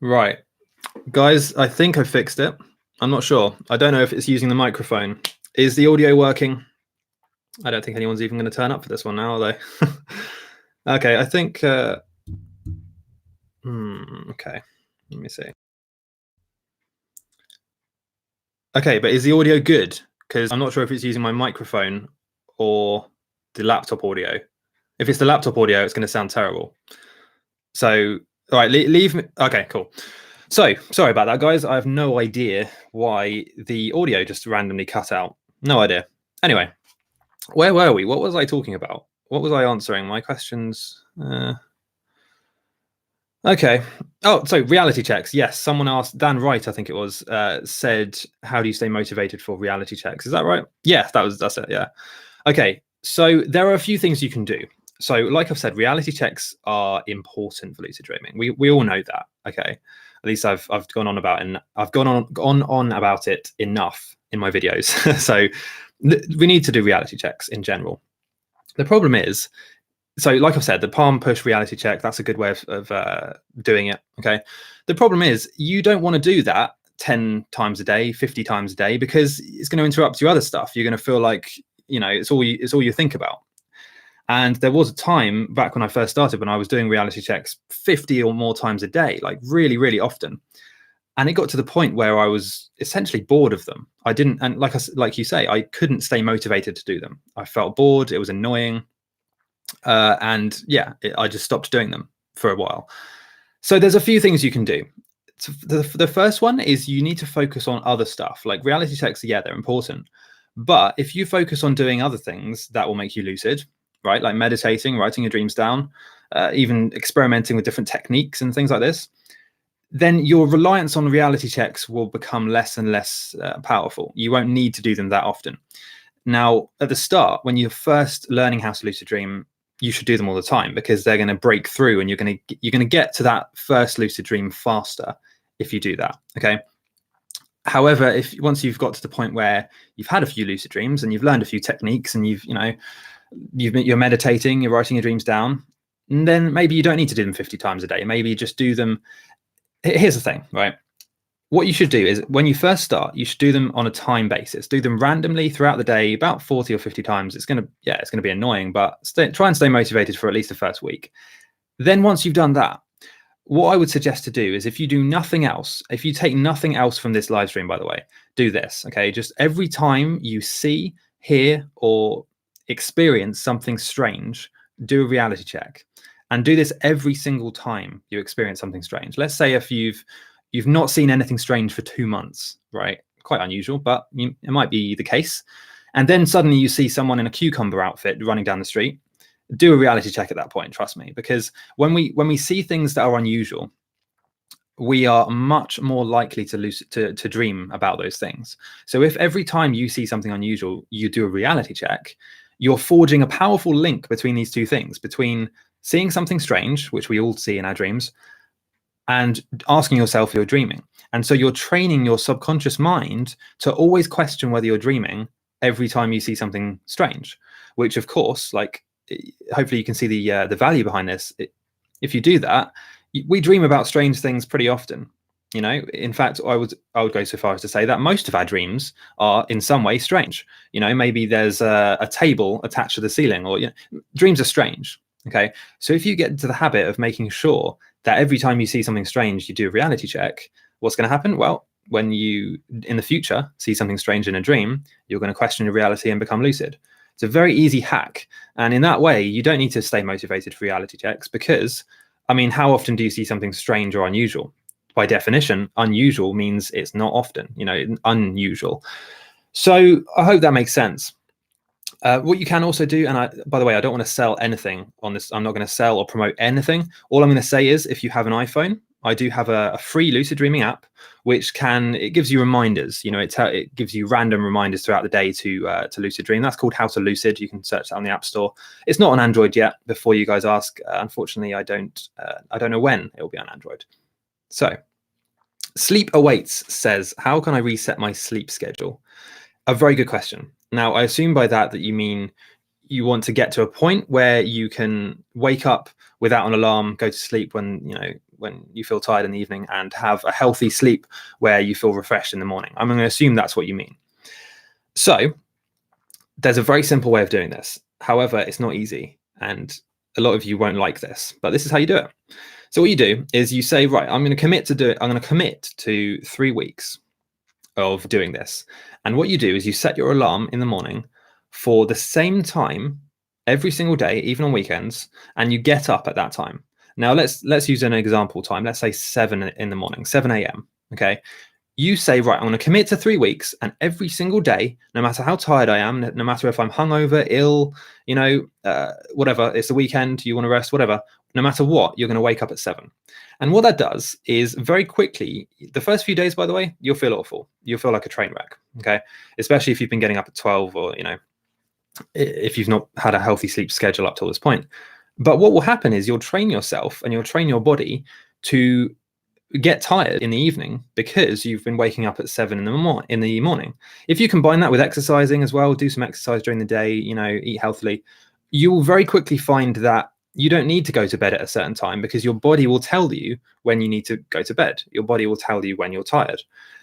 Right, guys, I think I fixed it. I'm not sure. I don't know if it's using the microphone. Is the audio working? I don't think anyone's even going to turn up for this one now, are they? Okay, I think... okay, let me see. Okay, but is the audio good? Because I'm not sure if it's using my microphone or the laptop audio. If it's the laptop audio, it's going to sound terrible. So, all right, leave me. Okay, cool. So, sorry about that, guys. I have no idea why the audio just randomly cut out. No idea. Anyway, where were we? What was I talking about? What was I answering? My questions. Okay. Oh, so reality checks. Yes, someone asked, Dan Wright, I think it was, said, how do you stay motivated for reality checks? Is that right? Yeah, that's it. Yeah. Okay. So there are a few things you can do. So like I've said, reality checks are important for lucid dreaming. We all know that. Okay. At least I've gone on about and I've gone on about it enough in my videos. So we need to do reality checks in general. The problem is, so like I've said, the palm push reality check, that's a good way of doing it. Okay. The problem is you don't want to do that 10 times a day, 50 times a day, because it's going to interrupt your other stuff. You're going to feel like, you know, it's all you think about. And there was a time back when I first started when I was doing reality checks 50 or more times a day, like really, really often. And it got to the point where I was essentially bored of them. I didn't, and like you say, I couldn't stay motivated to do them. I felt bored. It was annoying. And yeah, I just stopped doing them for a while. So there's a few things you can do. So the first one is you need to focus on other stuff. Like reality checks, yeah, they're important. But if you focus on doing other things that will make you lucid, right? Like meditating, writing your dreams down, even experimenting with different techniques and things like this, then your reliance on reality checks will become less and less powerful. You won't need to do them that often. Now, at the start, when you're first learning how to lucid dream, you should do them all the time because they're going to break through and you're going to get to that first lucid dream faster if you do that. Okay. However, if once you've got to the point where you've had a few lucid dreams and you've learned a few techniques and you're meditating, you're writing your dreams down, and then maybe you don't need to do them 50 times a day. Maybe you just do them. Here's the thing, right? What you should do is when you first start, you should do them on a time basis. Do them randomly throughout the day, about 40 or 50 times. It's going to be annoying, but try and stay motivated for at least the first week. Then once you've done that, what I would suggest to do is if you do nothing else, if you take nothing else from this live stream, by the way, do this, okay? Just every time you see, hear, or experience something strange, do a reality check. And do this every single time you experience something strange. Let's say if you've not seen anything strange for 2 months, right? Quite unusual, but it might be the case. And then suddenly you see someone in a cucumber outfit running down the street. Do a reality check at that point, trust me, because when we see things that are unusual, we are much more likely to dream about those things. So if every time you see something unusual, you do a reality check, you're forging a powerful link between these two things, between seeing something strange, which we all see in our dreams, and asking yourself if you're dreaming. And so you're training your subconscious mind to always question whether you're dreaming every time you see something strange, which of course, like, hopefully you can see the value behind this. If you do that, we dream about strange things pretty often. You know, in fact, I would go so far as to say that most of our dreams are in some way strange. You know, maybe there's a table attached to the ceiling, or dreams are strange. Okay, so if you get into the habit of making sure that every time you see something strange, you do a reality check, what's going to happen? Well, when you, in the future, see something strange in a dream, you're going to question your reality and become lucid. It's a very easy hack. And in that way, you don't need to stay motivated for reality checks because, I mean, how often do you see something strange or unusual? By definition, unusual means it's not often, unusual. So I hope that makes sense. What you can also do, and by the way, I don't want to sell anything on this. I'm not going to sell or promote anything. All I'm going to say is if you have an iPhone, I do have a free lucid dreaming app, which it gives you reminders. It gives you random reminders throughout the day to lucid dream. That's called HowToLucid. You can search that on the App Store. It's not on Android yet. Before you guys ask, unfortunately, I don't know when it will be on Android. So, Sleep Awaits says, how can I reset my sleep schedule? A very good question. Now, I assume by that you mean you want to get to a point where you can wake up without an alarm, go to sleep when when you feel tired in the evening, and have a healthy sleep where you feel refreshed in the morning. I'm going to assume that's what you mean. So there's a very simple way of doing this. However, it's not easy, and a lot of you won't like this, but this is how you do it. So what you do is you say, right, I'm going to commit to 3 weeks of doing this. And what you do is you set your alarm in the morning for the same time every single day, even on weekends, and you get up at that time. Now let's use an example time. Let's say 7 in the morning, 7 a.m. Okay. You say, right, I'm going to commit to 3 weeks, and every single day, no matter how tired I am, no matter if I'm hungover, ill, whatever, it's the weekend, you want to rest, whatever, no matter what, you're going to wake up at 7. And what that does is very quickly, the first few days, by the way, you'll feel awful. You'll feel like a train wreck, okay? Especially if you've been getting up at 12, or, if you've not had a healthy sleep schedule up till this point. But what will happen is you'll train yourself and you'll train your body to get tired in the evening because you've been waking up at 7 in the morning. If you combine that with exercising as well, do some exercise during the day, eat healthily, you will very quickly find that you don't need to go to bed at a certain time, because your body will tell you when you need to go to bed. Your body will tell you when you're tired.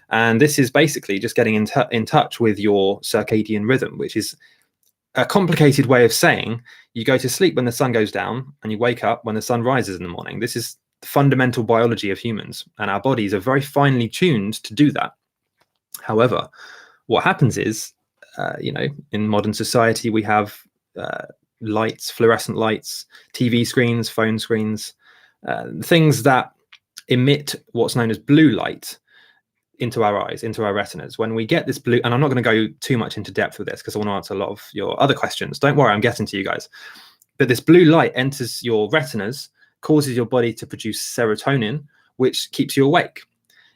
And this is basically just getting in touch with your circadian rhythm, which is a complicated way of saying you go to sleep when the sun goes down and you wake up when the sun rises in the morning. This is the fundamental biology of humans, and our bodies are very finely tuned to do that. However, what happens is, in modern society, we have lights, fluorescent lights, TV screens, phone screens, things that emit what's known as blue light into our eyes, into our retinas. When we get this blue, and I'm not going to go too much into depth with this because I want to answer a lot of your other questions. Don't worry, I'm getting to you guys. But this blue light enters your retinas, causes your body to produce serotonin, which keeps you awake.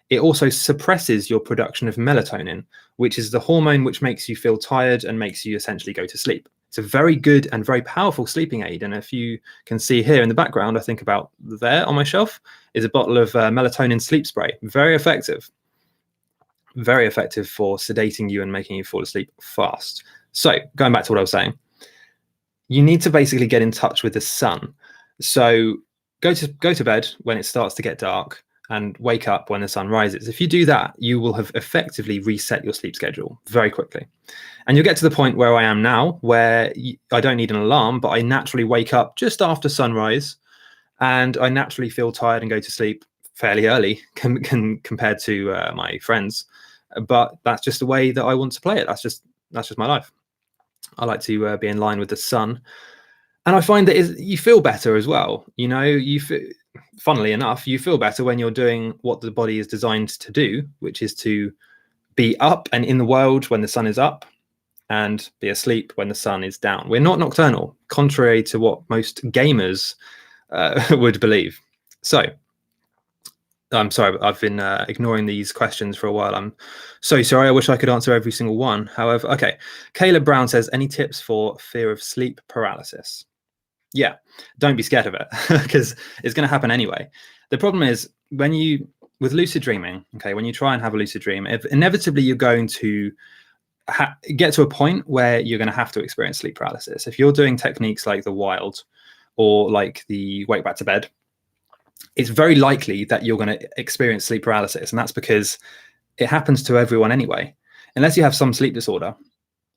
It also suppresses your production of melatonin, which is the hormone which makes you feel tired and makes you essentially go to sleep. It's a very good and very powerful sleeping aid. And if you can see here in the background, I think about there on my shelf is a bottle of melatonin sleep spray. Very effective. Very effective for sedating you and making you fall asleep fast. So going back to what I was saying, you need to basically get in touch with the sun. So go to bed when it starts to get dark and wake up when the sun rises. If you do that, you will have effectively reset your sleep schedule very quickly. And you'll get to the point where I am now, where I don't need an alarm, but I naturally wake up just after sunrise, and I naturally feel tired and go to sleep fairly early compared to my friends. But that's just the way that I want to play it. That's just my life. I like to be in line with the sun. And I find that you feel better as well. Funnily enough, you feel better when you're doing what the body is designed to do, which is to be up and in the world when the sun is up, and be asleep when the sun is down. We're not nocturnal, contrary to what most gamers would believe. So I'm sorry, I've been ignoring these questions for a while. I'm so sorry. I wish I could answer every single one. However, okay. Caleb Brown says, any tips for fear of sleep paralysis? Yeah, don't be scared of it, because it's going to happen anyway. The problem is with lucid dreaming, okay, when you try and have a lucid dream, inevitably you're going to get to a point where you're going to have to experience sleep paralysis. If you're doing techniques like the wild or like the wake back to bed, it's very likely that you're going to experience sleep paralysis. And that's because it happens to everyone anyway, unless you have some sleep disorder.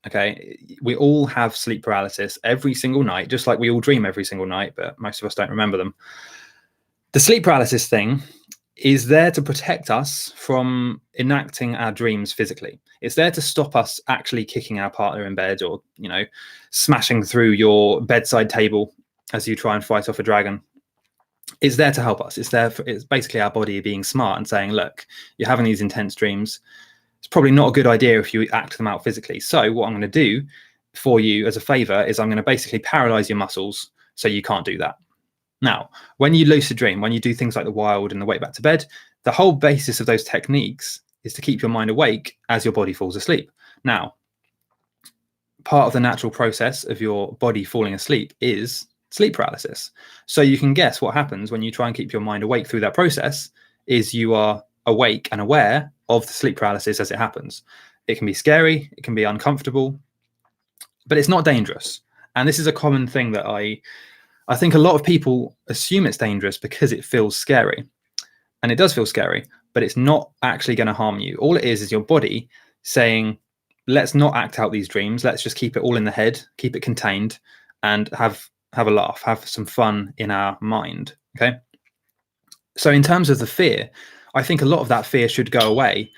Okay, we all have sleep paralysis every single night, just like we all dream every single night, but most of us don't remember them. The sleep paralysis thing is there to protect us from enacting our dreams physically. It's there to stop us actually kicking our partner in bed, or, smashing through your bedside table as you try and fight off a dragon. It's there to help us. It's basically our body being smart and saying, look, you're having these intense dreams. It's probably not a good idea if you act them out physically. So what I'm going to do for you as a favor is I'm going to basically paralyze your muscles so you can't do that. Now, when you lucid dream, when you do things like the wild and the wake back to bed, the whole basis of those techniques is to keep your mind awake as your body falls asleep. Now, part of the natural process of your body falling asleep is sleep paralysis. So you can guess what happens when you try and keep your mind awake through that process is you are awake and aware of the sleep paralysis as it happens. It can be scary, it can be uncomfortable, but it's not dangerous. And this is a common thing that I I think a lot of people assume it's dangerous because it feels scary, and it does feel scary, but it's not actually going to harm you. All it is your body saying, let's not act out these dreams. Let's just keep it all in the head, keep it contained, and have a laugh, have some fun in our mind. Okay. So in terms of the fear, I think a lot of that fear should go away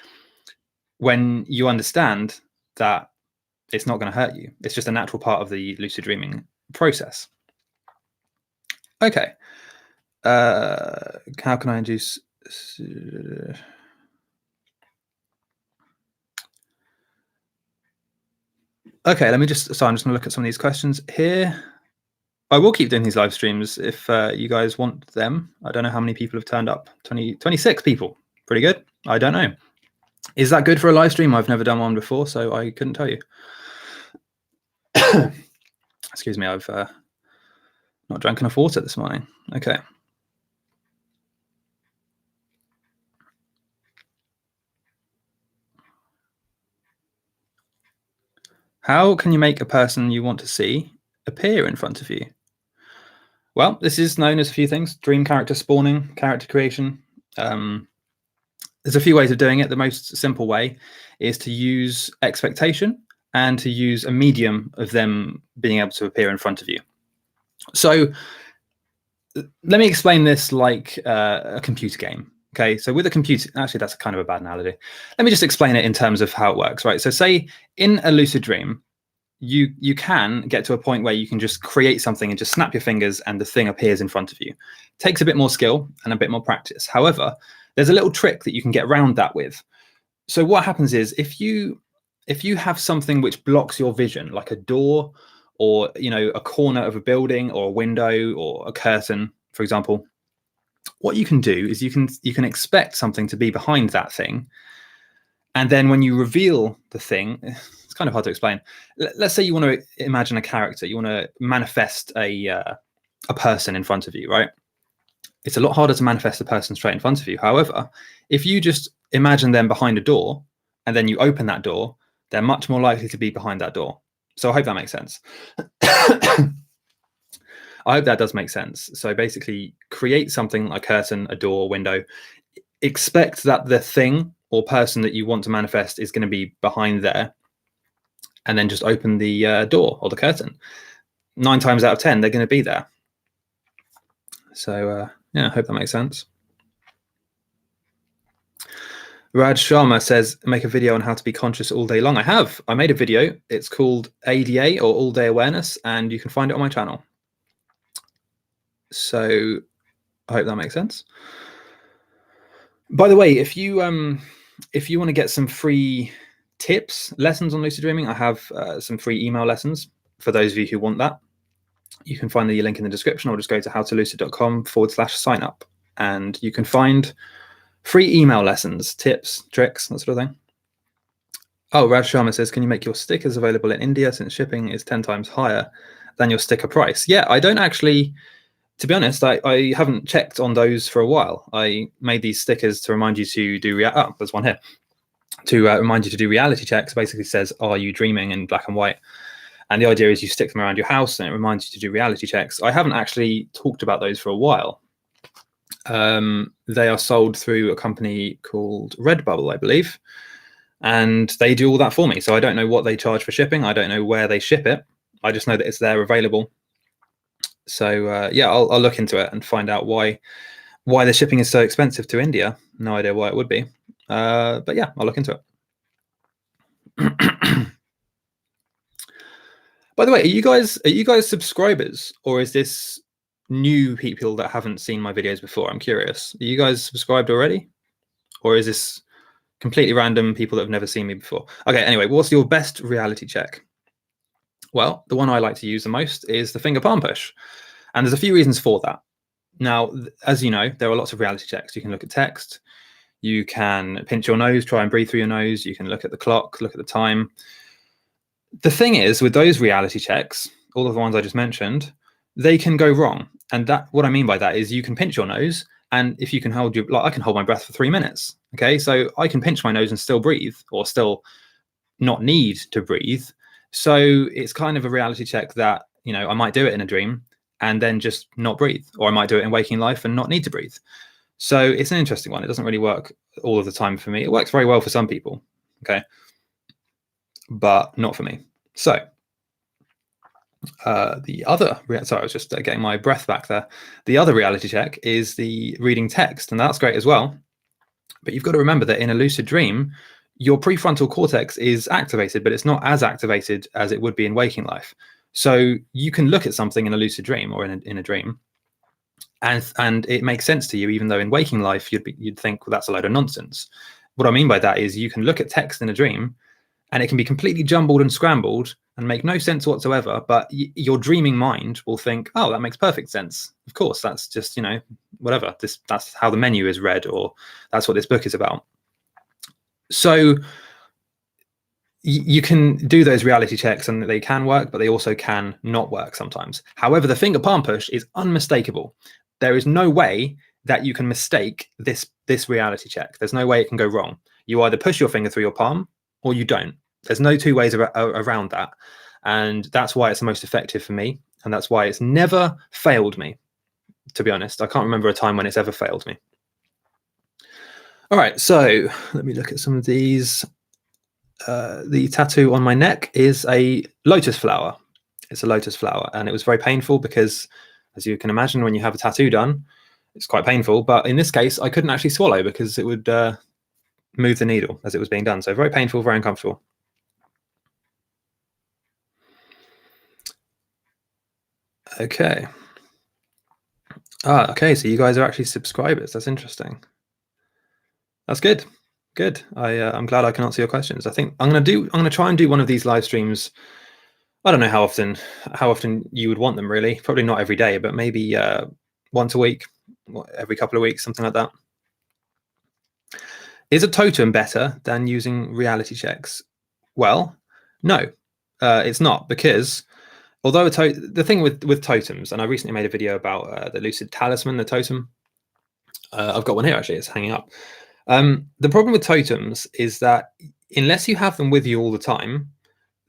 when you understand that it's not going to hurt you. It's just a natural part of the lucid dreaming process. Okay. How can I induce? Okay, let me just, so I'm just going to look at some of these questions here. I will keep doing these live streams if you guys want them. I don't know how many people have turned up. 26 people. Pretty good. I don't know. Is that good for a live stream? I've never done one before, so I couldn't tell you. Excuse me, I've not drank enough water this morning. Okay. How can you make a person you want to see appear in front of you? Well, this is known as a few things: dream character spawning, character creation. There's a few ways of doing it. The most simple way is to use expectation and to use a medium of them being able to appear in front of you. So let me explain this like a computer game. Okay, so with a computer, actually that's kind of a bad analogy. Let me just explain it in terms of how it works, right? So say in a lucid dream, you can get to a point where you can just create something and just snap your fingers and the thing appears in front of you. It takes a bit more skill and a bit more practice. However, there's a little trick that you can get around that with. So what happens is if you have something which blocks your vision, like a door or a corner of a building or a window or a curtain, for example, what you can do is you can expect something to be behind that thing. And then when you reveal the thing, it's kind of hard to explain. Let's say you want to imagine a character, you want to manifest a person in front of you, right? It's a lot harder to manifest a person straight in front of you. However, if you just imagine them behind a door and then you open that door, they're much more likely to be behind that door. So I hope that makes sense. I hope that does make sense. So basically create something like a curtain, a door, a window. Expect that the thing or person that you want to manifest is going to be behind there. And then just open the door or the curtain. 9 times out of 10, they're going to be there. So yeah, I hope that makes sense. Raj Sharma says, make a video on how to be conscious all day long. I have. I made a video. It's called ADA or All Day Awareness, and you can find it on my channel. So I hope that makes sense. By the way, if you want to get some free tips, lessons on lucid dreaming, I have some free email lessons for those of you who want that. You can find the link in the description or just go to howtolucid.com/sign up, and you can find free email lessons, tips, tricks, that sort of thing. Oh, Raj Sharma says, can you make your stickers available in India since shipping is 10 times higher than your sticker price? Yeah, I don't actually, to be honest, I haven't checked on those for a while. I made these stickers to remind you to do, there's one here, to remind you to do reality checks. Basically says, are you dreaming, in black and white? And the idea is you stick them around your house and it reminds you to do reality checks. I haven't actually talked about those for a while. They are sold through a company called Redbubble, I believe. And they do all that for me. So I don't know what they charge for shipping. I don't know where they ship it. I just know that it's there available. So yeah, I'll look into it and find out why the shipping is so expensive to India. No idea why it would be. But yeah, I'll look into it. By the way, are you guys subscribers, or is this new people that haven't seen my videos before? I'm curious. Are you guys subscribed already? Or is this completely random people that have never seen me before? Okay, anyway, what's your best reality check? Well, the one I like to use the most is the finger palm push. And there's a few reasons for that. Now, as you know, there are lots of reality checks. You can look at text. You can pinch your nose, try and breathe through your nose. You can look at the clock, look at the time. The thing is, with those reality checks, all of the ones I just mentioned, they can go wrong. And that, what I mean by that is you can pinch your nose, and if you can hold your, like I can hold my breath for 3 minutes. Okay, so I can pinch my nose and still breathe, or still not need to breathe. So it's kind of a reality check that, I might do it in a dream, and then just not breathe, or I might do it in waking life and not need to breathe. So it's an interesting one. It doesn't really work all of the time for me. It works very well for some people, okay, but not for me. So the other, sorry, I was just getting my breath back there. The other reality check is the reading text, and that's great as well. But you've got to remember that in a lucid dream, your prefrontal cortex is activated, but it's not as activated as it would be in waking life. So you can look at something in a lucid dream or in a dream, and it makes sense to you, even though in waking life you'd think, well, that's a load of nonsense. What I mean by that is you can look at text in a dream, and it can be completely jumbled and scrambled and make no sense whatsoever, but your dreaming mind will think, oh, that makes perfect sense. Of course, that's just, whatever. That's how the menu is read, or that's what this book is about. So you can do those reality checks and they can work, but they also can not work sometimes. However, the finger palm push is unmistakable. There is no way that you can mistake this reality check. There's no way it can go wrong. You either push your finger through your palm or you don't. There's no two ways around that. And that's why it's the most effective for me. And that's why it's never failed me, to be honest. I can't remember a time when it's ever failed me. All right, so let me look at some of these. The tattoo on my neck is a lotus flower. It's a lotus flower, and it was very painful because, as you can imagine, when you have a tattoo done, it's quite painful. But in this case, I couldn't actually swallow because it would move the needle as it was being done. So very painful, very uncomfortable. Okay. Okay, so you guys are actually subscribers. That's interesting. That's good. Good. I'm glad I can answer your questions. I think I'm gonna try and do one of these live streams. I don't know how often you would want them, really. Probably not every day, but maybe once a week, every couple of weeks, something like that. Is a totem better than using reality checks? Well, no, it's not, because although the thing with totems, and I recently made a video about the Lucid Talisman, the totem. I've got one here, actually. It's hanging up. The problem with totems is that unless you have them with you all the time,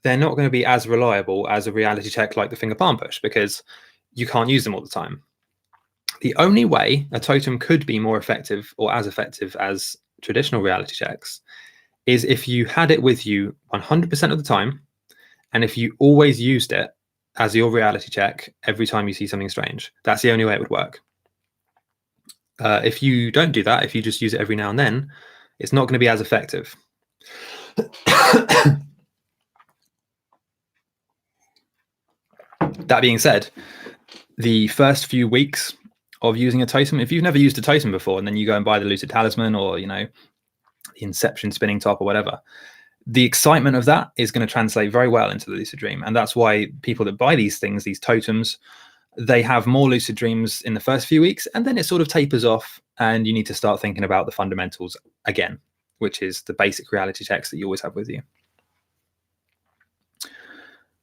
they're not going to be as reliable as a reality check like the finger palm push, because you can't use them all the time. The only way a totem could be more effective or as effective as traditional reality checks is if you had it with you 100% of the time, and if you always used it as your reality check every time you see something strange. That's the only way it would work. If you don't do that, if you just use it every now and then, it's not going to be as effective. That being said, the first few weeks of using a totem, if you've never used a totem before, and then you go and buy the Lucid Talisman or, the Inception spinning top or whatever, the excitement of that is going to translate very well into the lucid dream. And that's why people that buy these things, these totems, they have more lucid dreams in the first few weeks, and then it sort of tapers off, and you need to start thinking about the fundamentals again, which is the basic reality checks that you always have with you.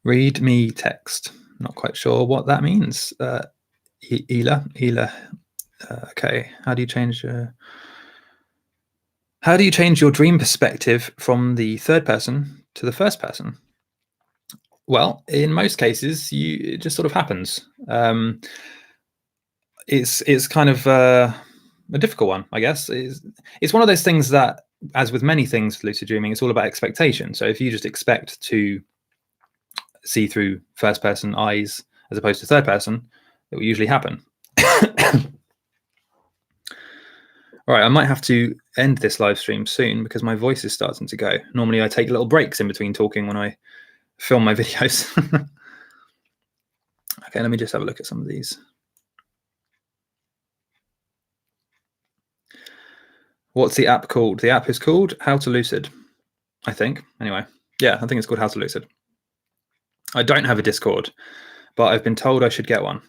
Read me text. Not quite sure what that means. Ela. Okay. How do you change your dream perspective from the third person to the first person? Well, in most cases, it just sort of happens. It's kind of a difficult one, I guess. It's one of those things that, as with many things, lucid dreaming, it's all about expectation. So if you just expect to see through first person eyes as opposed to third person, it will usually happen. All right, I might have to end this live stream soon because my voice is starting to go. Normally I take little breaks in between talking when I film my videos. Okay, let me just have a look at some of these. What's the app called? The app is called HowToLucid, I think. Anyway, yeah, I think it's called HowToLucid. I don't have a Discord, but I've been told I should get one.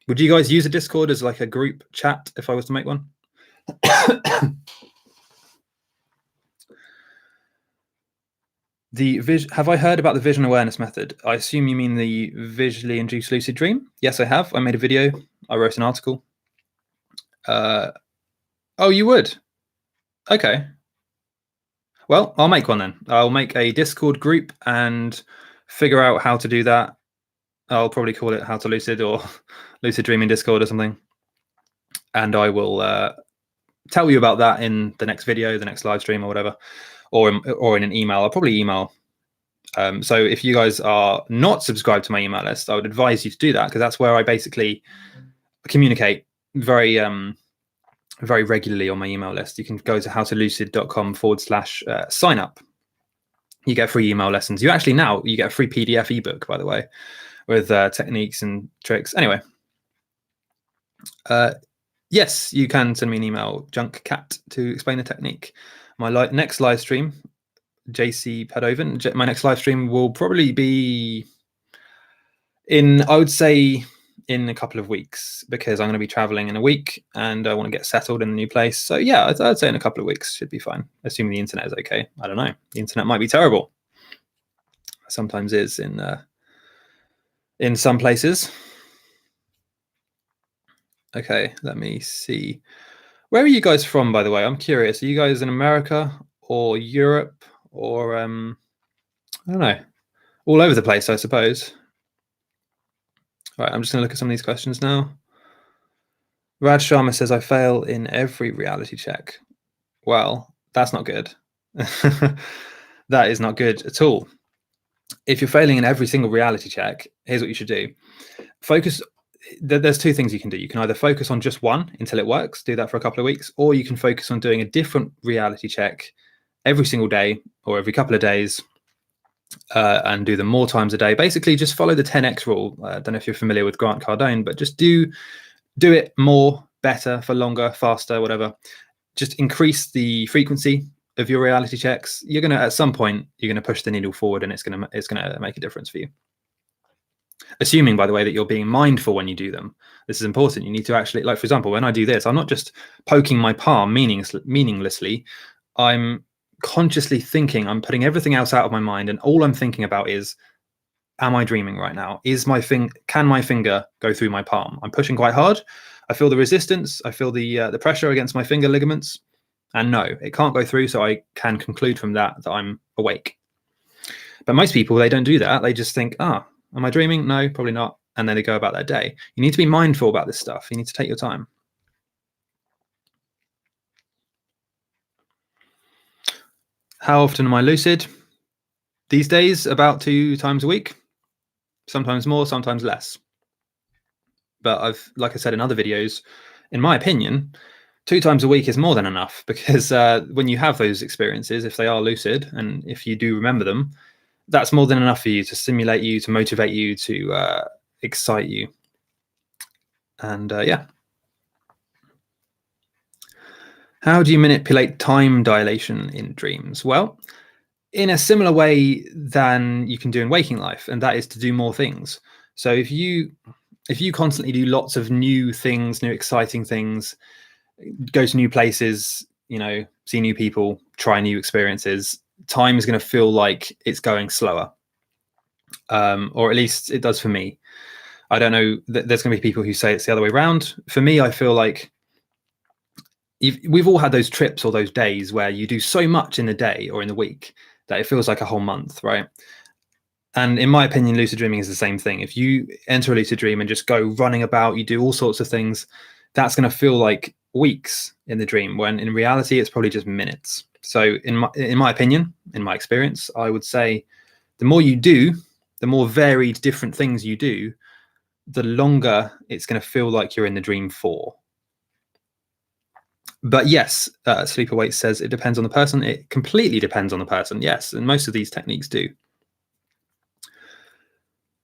Would you guys use a Discord as like a group chat if I was to make one? Have I heard about the vision awareness method? I assume you mean the visually induced lucid dream. Yes, I have. I made a video. I wrote an article. Oh, you would? Okay. Well, I'll make one then. I'll make a Discord group and figure out how to do that. I'll probably call it How to Lucid or Lucid Dreaming Discord or something. And I will tell you about that in the next video, the next live stream or whatever, or in an email. I'll probably email. So if you guys are not subscribed to my email list, I would advise you to do that, because that's where I basically communicate very very regularly on my email list. You can go to howtolucid.com/sign up. You get free email lessons. You get a free PDF ebook, by the way, with techniques and tricks. Anyway, yes, you can send me an email, junkcat, to explain the technique. My next live stream, JC Padovan, my next live stream will probably be I would say in a couple of weeks, because I'm going to be traveling in a week and I want to get settled in the new place. So yeah, I'd say in a couple of weeks should be fine, assuming the internet is okay. I don't know. The internet might be terrible. Sometimes is in some places. Okay, let me see. Where are you guys from, by the way? I'm curious. Are you guys in America or Europe or I don't know, all over the place, I suppose. All right, I'm just going to look at some of these questions now. Raj Sharma says, I fail in every reality check. Well, that's not good. That is not good at all. If you're failing in every single reality check, here's what you should do. Focus. There's two things you can do. You can either focus on just one until it works, do that for a couple of weeks, or you can focus on doing a different reality check every single day or every couple of days, and do them more times a day. Basically, just follow the 10x rule. I don't know if you're familiar with Grant Cardone, but just do it more, better, for longer, faster, whatever. Just increase the frequency of your reality checks. You're gonna, at some point, you're gonna push the needle forward, and it's gonna make a difference for you. Assuming, by the way, that you're being mindful when you do them. This is important. You need to actually, like, for example, when I do this, I'm not just poking my palm meaninglessly. I'm consciously thinking, I'm putting everything else out of my mind, and all I'm thinking about is, am I dreaming right now? Can my finger go through my palm? I'm pushing quite hard. I feel the resistance. I feel the pressure against my finger ligaments. And no, it can't go through, so I can conclude from that I'm awake. But most people, they don't do that. They just think, am I dreaming? No, probably not. And then they go about their day. You need to be mindful about this stuff. You need to take your time. How often am I lucid? These days, about 2 times a week. Sometimes more, sometimes less. But like I said in other videos, in my opinion, 2 times a week is more than enough, because when you have those experiences, if they are lucid and if you do remember them, that's more than enough for you to stimulate you, to motivate you, to excite you. And yeah. How do you manipulate time dilation in dreams? Well, in a similar way than you can do in waking life, and that is to do more things. So if you constantly do lots of new things, new exciting things, go to new places, see new people, try new experiences, time is going to feel like it's going slower, or at least it does for me. I don't know, there's going to be people who say it's the other way around. For me, I feel like we've all had those trips or those days where you do so much in the day or in the week that it feels like a whole month, right? And in my opinion, lucid dreaming is the same thing. If you enter a lucid dream and just go running about, you do all sorts of things, that's going to feel like weeks in the dream, when in reality it's probably just minutes. So in my opinion, in my experience, I would say the more you do, the more varied different things you do, the longer it's going to feel like you're in the dream for. But yes, Sleep Await says it depends on the person. It completely depends on the person. Yes, and most of these techniques do.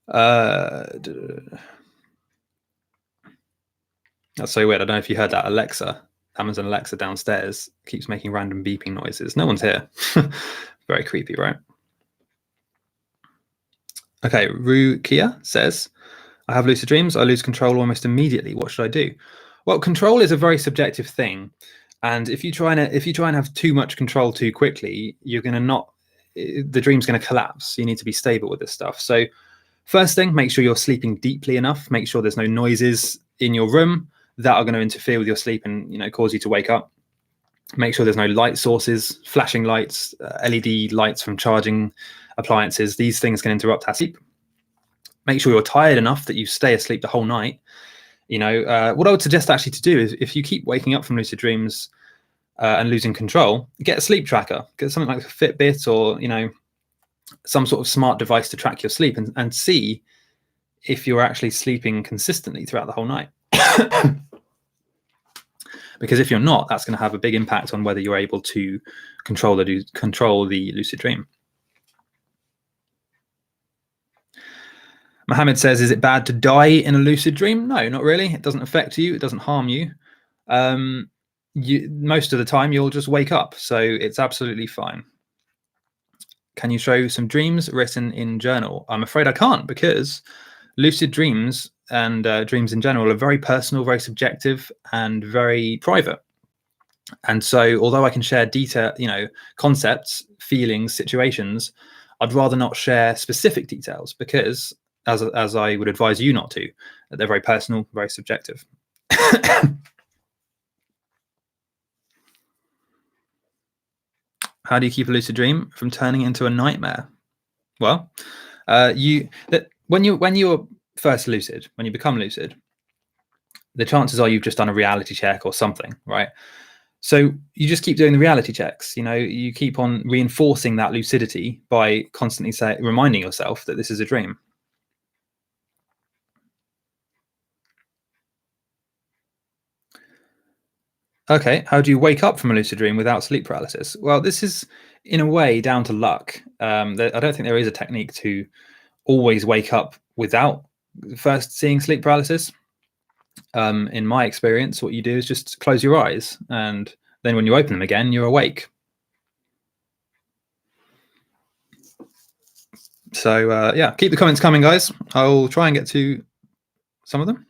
That's so weird. I don't know if you heard that. Amazon Alexa downstairs keeps making random beeping noises. No one's here. Very creepy, right? Okay, Rukia says, I have lucid dreams. I lose control almost immediately. What should I do? Well, control is a very subjective thing. And if you try and have too much control too quickly, the dream's going to collapse. You need to be stable with this stuff. So first thing, make sure you're sleeping deeply enough. Make sure there's no noises in your room that are going to interfere with your sleep and cause you to wake up. Make sure there's no light sources, flashing lights, LED lights from charging appliances. These things can interrupt our sleep. make sure you're tired enough that you stay asleep the whole night. You know, what I would suggest actually to do is, if you keep waking up from lucid dreams and losing control, get a sleep tracker, get something like a Fitbit, or, you know, some sort of smart device to track your sleep, and see if you're actually sleeping consistently throughout the whole night. Because if you're not, that's going to have a big impact on whether you're able to control the lucid dream. Mohammed says, is it bad to die in a lucid dream? No, not really. It doesn't affect you. It doesn't harm you. Most of the time, you'll just wake up. So it's absolutely fine. Can you show some dreams written in journal? I'm afraid I can't, because lucid dreams and dreams in general are very personal, very subjective, and very private. And so, although I can share detail, you know, concepts, feelings, situations, I'd rather not share specific details, because, as I would advise you not to, they're very personal, very subjective. How do you keep a lucid dream from turning into a nightmare? Well, when you're first lucid, when you become lucid, the chances are you've just done a reality check or something, right? So you just keep doing the reality checks. You know, you keep on reinforcing that lucidity by constantly reminding yourself that this is a dream. Okay, how do you wake up from a lucid dream without sleep paralysis? Well, this is in a way down to luck. I don't think there is a technique to always wake up without first seeing sleep paralysis. In my experience, what you do is just close your eyes, and then when you open them again, you're awake. So yeah, keep the comments coming, guys. I'll try and get to some of them.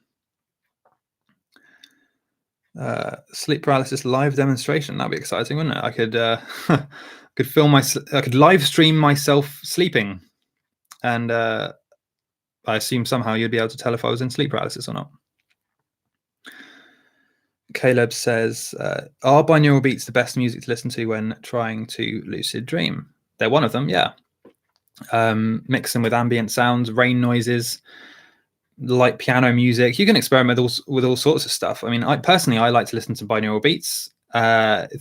Sleep paralysis live demonstration. That'd be exciting, wouldn't it? I could I could live stream myself sleeping, and I assume somehow you'd be able to tell if I was in sleep paralysis or not. Caleb says, are binaural beats the best music to listen to when trying to lucid dream? They're one of them, yeah. Mix them with ambient sounds, rain noises, light piano music. You can experiment with all sorts of stuff. I mean, I like to listen to binaural beats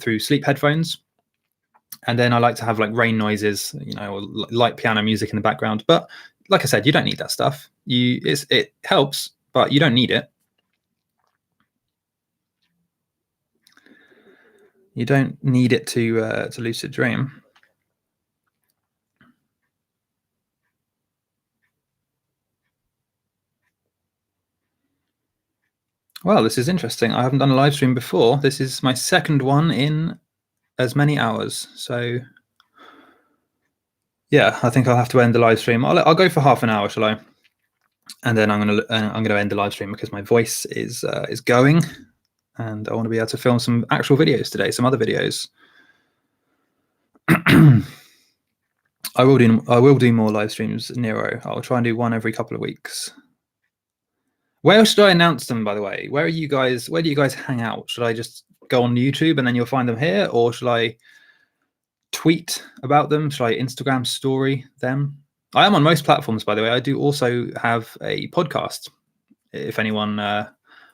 through sleep headphones, and then I like to have like rain noises, you know, or light piano music in the background. But like I said, you don't need that stuff. It helps, but you don't need it. You don't need it to lucid dream. Well, this is interesting. I haven't done a live stream before. This is my second one in as many hours. So yeah, I think I'll have to end the live stream. I'll go for half an hour, shall I? And then I'm gonna end the live stream because my voice is going, and I want to be able to film some actual videos today, some other videos. I will do more live streams, Nero. I'll try and do one every couple of weeks. Where should I announce them, by the way? Where do you guys hang out? Should I just go on YouTube and then you'll find them here, or should I tweet about them? Should I Instagram story them? I am on most platforms, by the way. I do also have a podcast. If anyone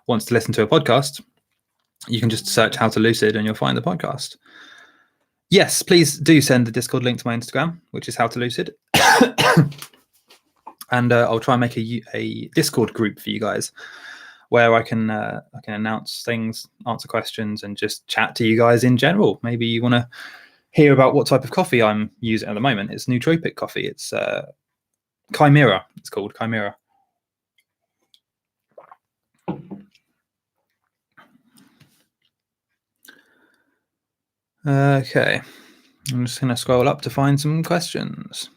wants to listen to a podcast, you can just search HowToLucid and you'll find the podcast. Yes, please do send the Discord link to my Instagram, which is HowToLucid. And I'll try and make a Discord group for you guys where I can announce things, answer questions, and just chat to you guys in general. Maybe you want to hear about what type of coffee I'm using at the moment. It's nootropic coffee. It's Chimera. It's called Chimera. Okay, I'm just going to scroll up to find some questions.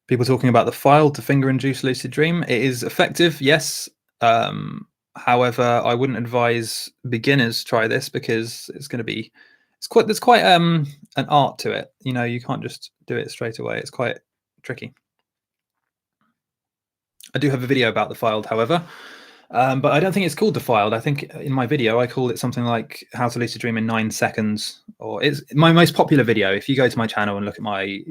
People talking about the file to finger-induce lucid dream. It is effective, yes. However, I wouldn't advise beginners try this because there's quite an art to it. You know, you can't just do it straight away. It's quite tricky. I do have a video about the file, however. But I don't think it's called defiled. I think in my video I call it something like how to lucid dream in 9 seconds, or it's my most popular video. If you go to my channel and look at my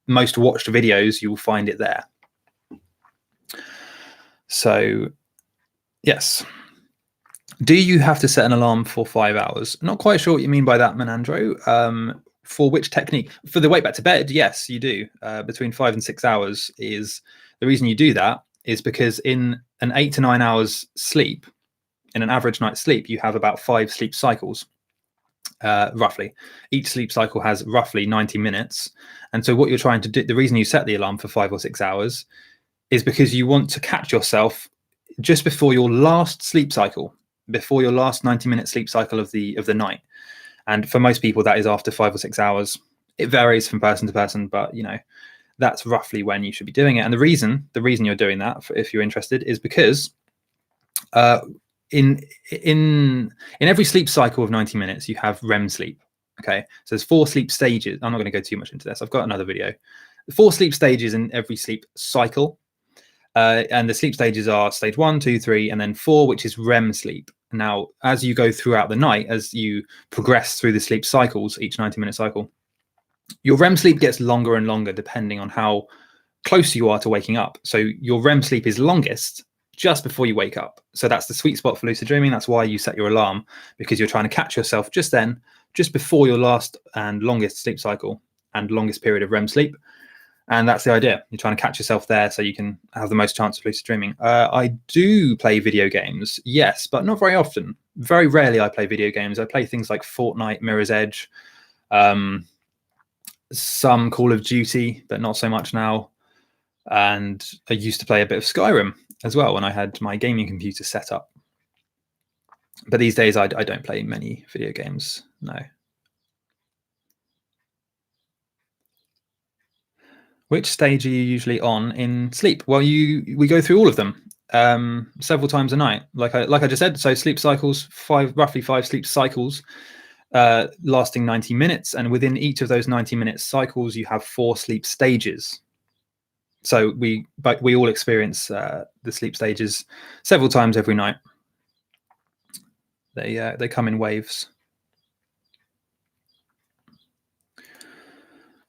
most watched videos, you'll find it there. So yes. Do you have to set an alarm for 5 hours? Not quite sure what you mean by that, Menandro. For which technique? For the wait back to bed, yes, you do. Between 5 and 6 hours is the reason you do that is because in an 8 to 9 hours sleep, in an average night's sleep, you have about 5 sleep cycles, roughly. Each sleep cycle has roughly 90 minutes. And so what you're trying to do, the reason you set the alarm for 5 or 6 hours is because you want to catch yourself just before your last sleep cycle, before your last 90-minute sleep cycle of the night. And for most people, that is after 5 or 6 hours. It varies from person to person, but you know, that's roughly when you should be doing it. And the reason you're doing that, if you're interested, is because in every sleep cycle of 90 minutes, you have REM sleep. Okay, so there's 4 sleep stages. I'm not going to go too much into this. I've got another video. 4 sleep stages in every sleep cycle. And the sleep stages are stage 1, 2, 3, and then 4, which is REM sleep. Now, as you go throughout the night, as you progress through the sleep cycles, each 90-minute cycle, your REM sleep gets longer and longer depending on how close you are to waking up. So your REM sleep is longest just before you wake up. So that's the sweet spot for lucid dreaming. That's why you set your alarm, because you're trying to catch yourself just then, just before your last and longest sleep cycle and longest period of REM sleep. And that's the idea. You're trying to catch yourself there so you can have the most chance of lucid dreaming. I do play video games, yes, but not very often. Very rarely I play video games. I play things like Fortnite, Mirror's Edge, some Call of Duty, but not so much now. And I used to play a bit of Skyrim as well when I had my gaming computer set up. But these days I don't play many video games, no. Which stage are you usually on in sleep? Well, we go through all of them several times a night. Like I just said, so sleep cycles, roughly 5 sleep cycles, lasting 90 minutes, and within each of those 90-minute cycles, you have 4 sleep stages. So we all experience the sleep stages several times every night. They come in waves.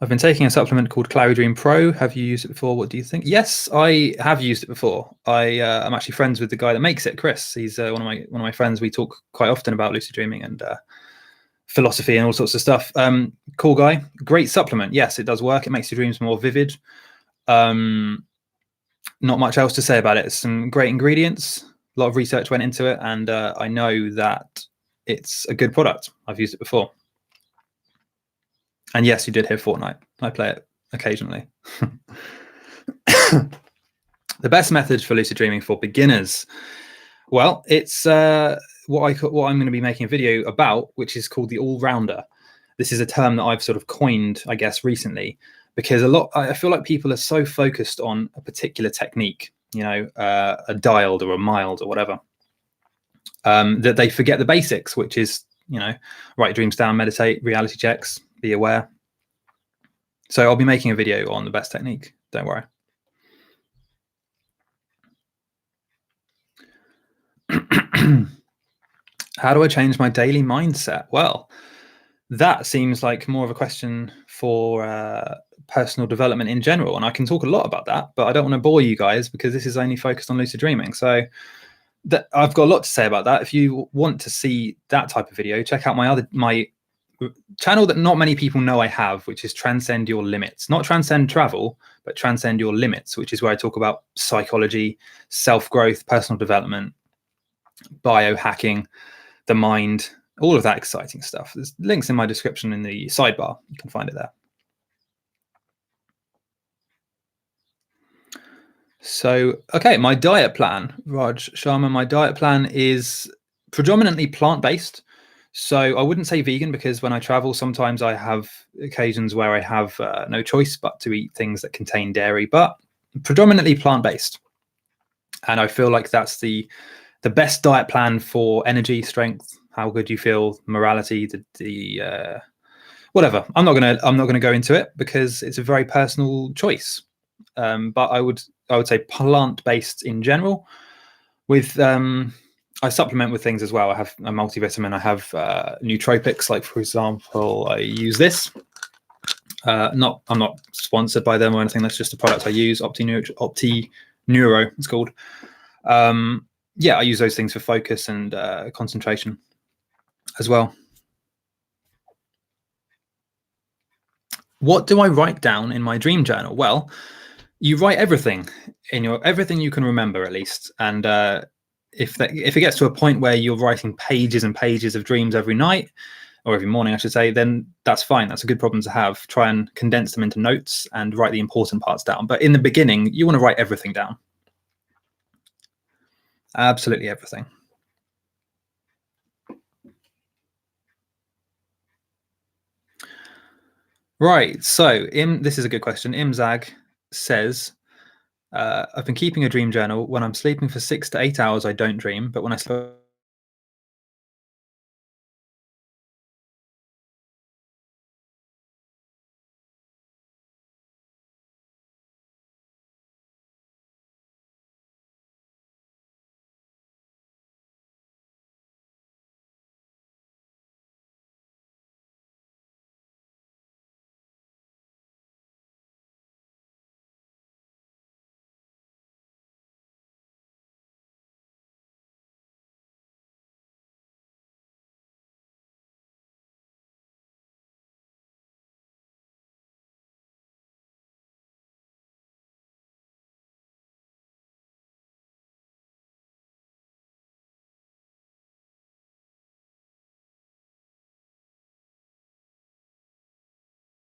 I've been taking a supplement called Claridream Pro. Have you used it before? What do you think? Yes, I have used it before. I'm actually friends with the guy that makes it, Chris. He's one of my friends. We talk quite often about lucid dreaming and philosophy and all sorts of stuff. Cool guy. Great supplement. Yes, it does work. It makes your dreams more vivid. Not much else to say about it. It's some great ingredients. A lot of research went into it, and I know that it's a good product. I've used it before. And yes, you did hear Fortnite. I play it occasionally. The best method for lucid dreaming for beginners. Well, it's what I'm going to be making a video about, which is called the all-rounder. This is a term that I've sort of coined, I guess, recently, because I feel like people are so focused on a particular technique, you know, a dialed or a mild or whatever, that they forget the basics, which is, you know, write your dreams down, meditate, reality checks, be aware. So I'll be making a video on the best technique. Don't worry. How do I change my daily mindset? Well, that seems like more of a question for personal development in general. And I can talk a lot about that, but I don't want to bore you guys because this is only focused on lucid dreaming. So I've got a lot to say about that. If you want to see that type of video, check out my channel that not many people know I have, which is Transcend Your Limits. Not Transcend Travel, but Transcend Your Limits, which is where I talk about psychology, self-growth, personal development, biohacking, the mind, all of that exciting stuff. There's links in my description in the sidebar. You can find it there. So, okay, my diet plan, Raj Sharma, my diet plan is predominantly plant-based. So I wouldn't say vegan, because when I travel, sometimes I have occasions where I have no choice but to eat things that contain dairy, but predominantly plant-based. And I feel like that's the best diet plan for energy, strength, how good you feel, morality, the whatever. I'm not gonna go into it because it's a very personal choice. But I would say plant-based in general. With I supplement with things as well. I have a multivitamin. I have nootropics. Like for example, I use this. I'm not sponsored by them or anything. That's just a product I use. Opti Neuro, it's called. Yeah, I use those things for focus and concentration as well. What do I write down in my dream journal? Well, you write everything in everything you can remember, at least. And if it gets to a point where you're writing pages and pages of dreams every night, or every morning, I should say, then that's fine. That's a good problem to have. Try and condense them into notes and write the important parts down. But in the beginning, you want to write everything down. Absolutely everything. Right. So this is a good question. Imzag says, I've been keeping a dream journal. When I'm sleeping for 6 to 8 hours, I don't dream. But when I sleep